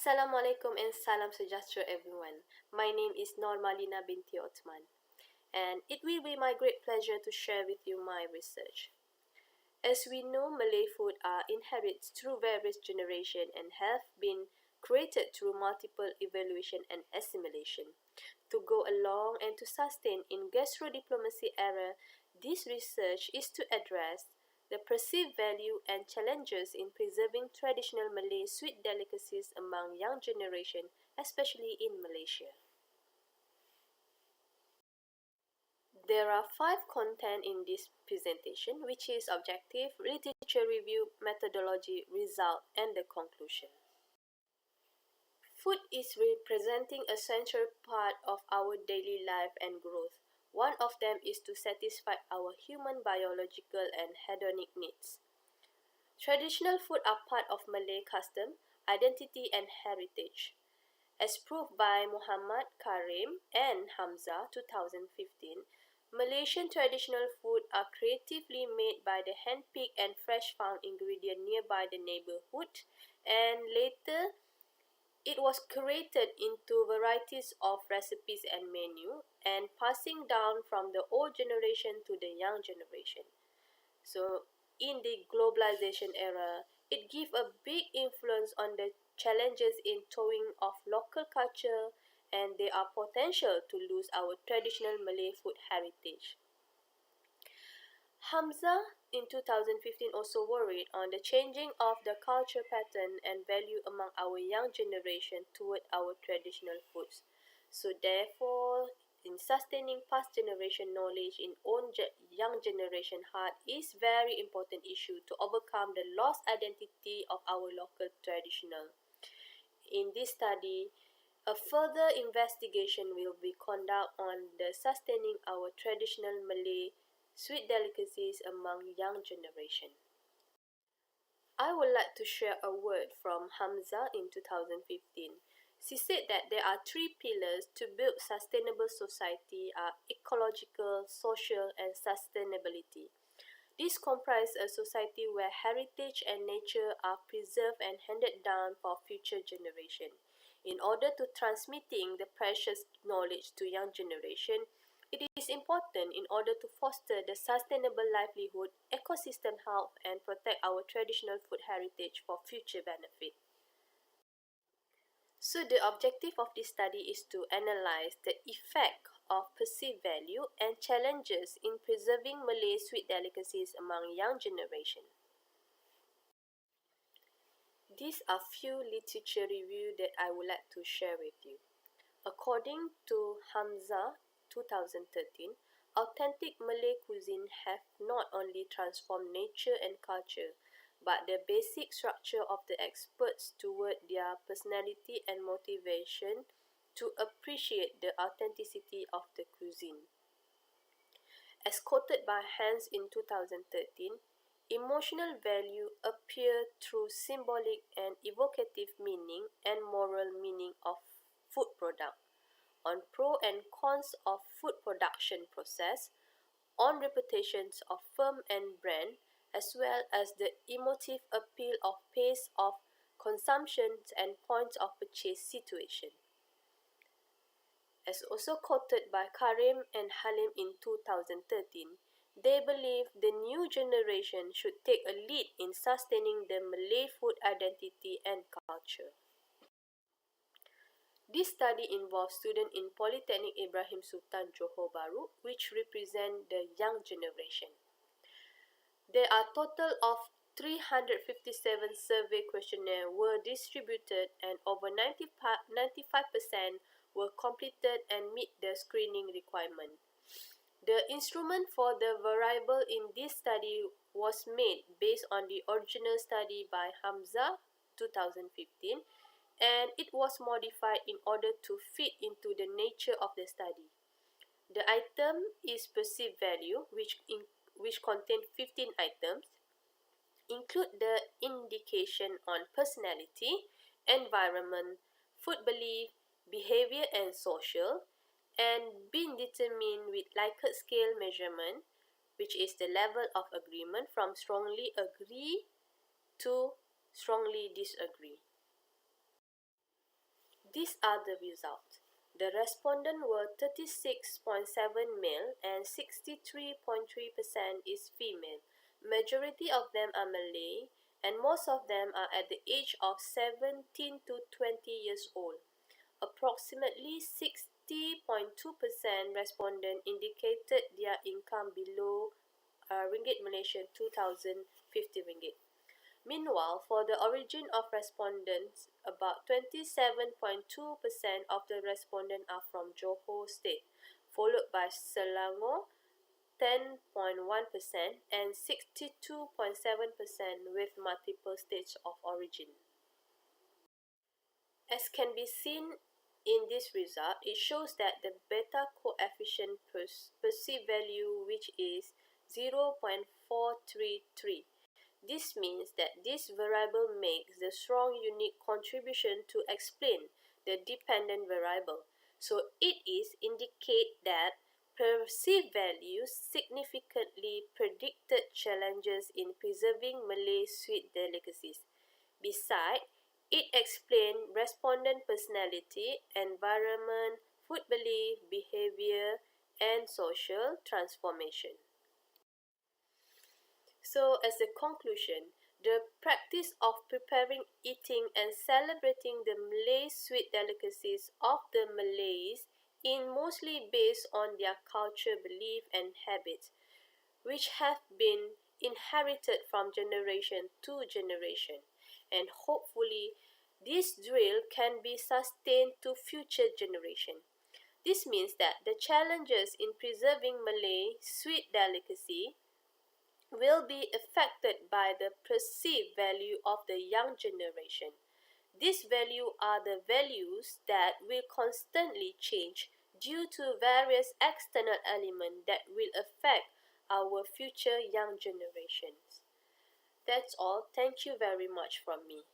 Assalamualaikum and salam sejahtera everyone. My name is Marlina binti Othman, and it will be my great pleasure to share with you my research. As we know, Malay food are inherited through various generations and have been created through multiple evaluation and assimilation. To go along and to sustain in gastro-diplomacy era, this research is to address the perceived value and challenges in preserving traditional Malay sweet delicacies among young generation, especially in Malaysia. There are 5 content in this presentation, which is objective, literature review, methodology, result, and the conclusion. Food is representing a central part of our daily life and growth. One of them is to satisfy our human biological and hedonic needs. Traditional food are part of Malay custom, identity, and heritage. As proved by Muhammad Karim and Hamza 2015, Malaysian traditional food are creatively made by the hand-picked and fresh found ingredient nearby the neighborhood, and later it was curated into varieties of recipes and menu and passing down from the old generation to the young generation. So in the globalization era, it gives a big influence on the challenges in towing of local culture, and there are potential to lose our traditional Malay food heritage. Hamza in 2015 also worried on the changing of the culture pattern and value among our young generation toward our traditional foods. So therefore, in sustaining past generation knowledge in young generation heart is very important issue to overcome the lost identity of our local traditional. In this study, a further investigation will be conducted on the sustaining our traditional Malay sweet delicacies among young generation. I would like to share a word from Hamza in 2015. She said that there are 3 pillars to build sustainable society are ecological, social, and sustainability. This comprises a society where heritage and nature are preserved and handed down for future generation. In order to transmitting the precious knowledge to young generation, it is important in order to foster the sustainable livelihood, ecosystem health, and protect our traditional food heritage for future benefit. So the objective of this study is to analyze the effect of perceived value and challenges in preserving Malay sweet delicacies among young generation. These are few literature reviews that I would like to share with you. According to Hamza 2013, authentic Malay cuisine have not only transformed nature and culture, but the basic structure of the experts toward their personality and motivation to appreciate the authenticity of the cuisine. As quoted by Hans in 2013, emotional value appear through symbolic and evocative meaning and moral meaning of food product, on pro and cons of food production process, on reputations of firm and brand, as well as the emotive appeal of pace of consumption and points of purchase situation. As also quoted by Karim and Halim in 2013, they believe the new generation should take a lead in sustaining the Malay food identity and culture. This study involves students in Polytechnic Ibrahim Sultan Johor Bahru, which represent the young generation. There are total of 357 survey questionnaires were distributed, and over 95% were completed and meet the screening requirement. The instrument for the variable in this study was made based on the original study by Hamza 2015, and it was modified in order to fit into the nature of the study. The item is perceived value, which contain 15 items, include the indication on personality, environment, food belief, behavior and social, and been determined with Likert scale measurement, which is the level of agreement from strongly agree to strongly disagree. These are the results. The respondents were 36.7 male and 63.3% is female. Majority of them are Malay and most of them are at the age of 17 to 20 years old. Approximately 60.2% respondent indicated their income below Ringgit Malaysian 2050 ringgit. Meanwhile, for the origin of respondents, about 27.2% of the respondents are from Johor State, followed by Selangor 10.1% and 62.7% with multiple states of origin. As can be seen in this result, it shows that the beta coefficient perceived value, which is 0.433. This means that this variable makes the strong unique contribution to explain the dependent variable. So it is indicate that perceived values significantly predicted challenges in preserving Malay sweet delicacies. Besides, it explained respondent personality, environment, food belief, behavior, and social transformation. So, as a conclusion, the practice of preparing, eating, and celebrating the Malay sweet delicacies of the Malays is mostly based on their culture, belief, and habits, which have been inherited from generation to generation, and hopefully this drill can be sustained to future generation. This means that the challenges in preserving Malay sweet delicacy will be affected by the perceived value of the young generation. These values are the values that will constantly change due to various external elements that will affect our future young generations. That's all. Thank you very much from me.